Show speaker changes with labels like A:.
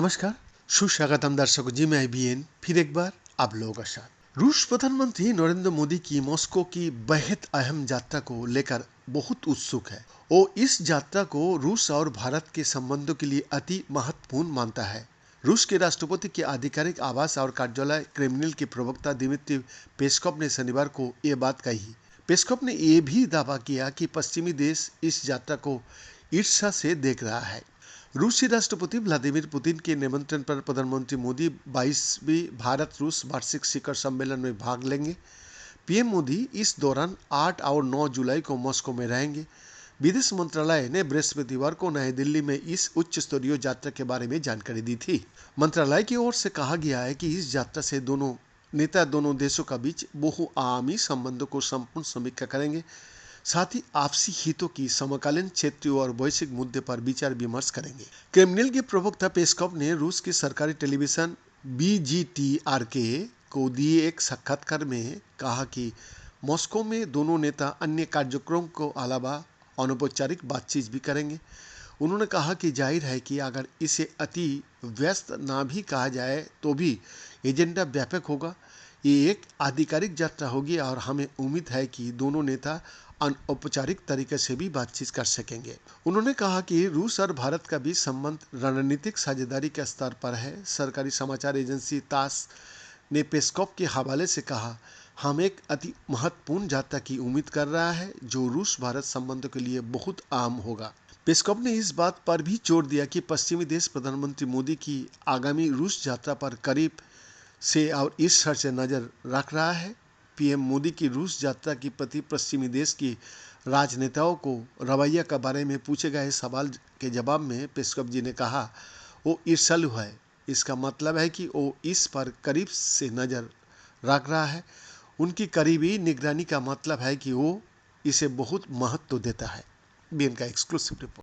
A: नमस्कार, सुस्वागतम दर्शकों जी। मैं बीएन फिर एक बार आप लोगों का साथ। रूस प्रधानमंत्री नरेंद्र मोदी की मॉस्को की बेहद अहम यात्रा को लेकर बहुत उत्सुक है। वो इस यात्रा को रूस और भारत के संबंधों के लिए अति महत्वपूर्ण मानता है। रूस के राष्ट्रपति के आधिकारिक आवास और कार्यालय क्रेमलिन के प्रवक्ता दिमित्री पेस्कोव ने शनिवार को ये बात कही। पेस्कोव ने यह भी दावा किया कि पश्चिमी देश इस यात्रा को ईर्ष्या से देख रहा है। रूसी राष्ट्रपति व्लादिमीर पुतिन के निमंत्रण पर प्रधानमंत्री मोदी 22वीं भारत रूस वार्षिक शिखर सम्मेलन में भाग लेंगे। पीएम मोदी इस दौरान 8 और 9 जुलाई को मॉस्को में रहेंगे। विदेश मंत्रालय ने बृहस्पतिवार को नई दिल्ली में इस उच्च स्तरीय यात्रा के बारे में जानकारी दी थी। मंत्रालय की ओर से कहा गया है कि इस यात्रा से दोनों नेता दोनों देशों का बीच बहुआयामी संबंधों को संपूर्ण समीक्षा करेंगे, साथ ही आपसी हितों की समकालीन क्षेत्रीय और वैश्विक मुद्दे पर विचार विमर्श करेंगे। क्रेमलिन के प्रवक्ता पेस्कोव ने रूस की सरकारी टेलीविजन बीजीटीआरके को दिए एक साक्षात्कार में कहा कि मॉस्को में दोनों नेता अन्य कार्यक्रमों को अलावा अनौपचारिक बातचीत भी करेंगे। उन्होंने कहा कि जाहिर है कि अगर इसे अति व्यस्त ना भी कहा जाए तो भी एजेंडा व्यापक होगा। ये एक आधिकारिक यात्रा होगी और हमें उम्मीद है कि दोनों नेता अनौपचारिक तरीके से भी बातचीत कर सकेंगे। उन्होंने कहा कि रूस और भारत का भी संबंध रणनीतिक साझेदारी के स्तर पर है। सरकारी समाचार एजेंसी तास ने पेस्कोव के हवाले से कहा, हम एक अति महत्वपूर्ण यात्रा की उम्मीद कर रहा है जो रूस भारत संबंधों के लिए बहुत अहम होगा। पेस्कोव ने इस बात पर भी जोर दिया कि पश्चिमी देश प्रधानमंत्री मोदी की आगामी रूस यात्रा पर करीब से और ईर्ष्या से नजर रख रहा है। पीएम मोदी की रूस यात्रा के प्रति पश्चिमी देश की राजनेताओं को रवैया के बारे में पूछे गए सवाल के जवाब में पेस्कोव जी ने कहा, वो ईर्ष्यालु है। इसका मतलब है कि वो इस पर करीब से नजर रख रहा है। उनकी करीबी निगरानी का मतलब है कि वो इसे बहुत महत्व देता है। बीएन का एक्सक्लूसिव रिपोर्ट।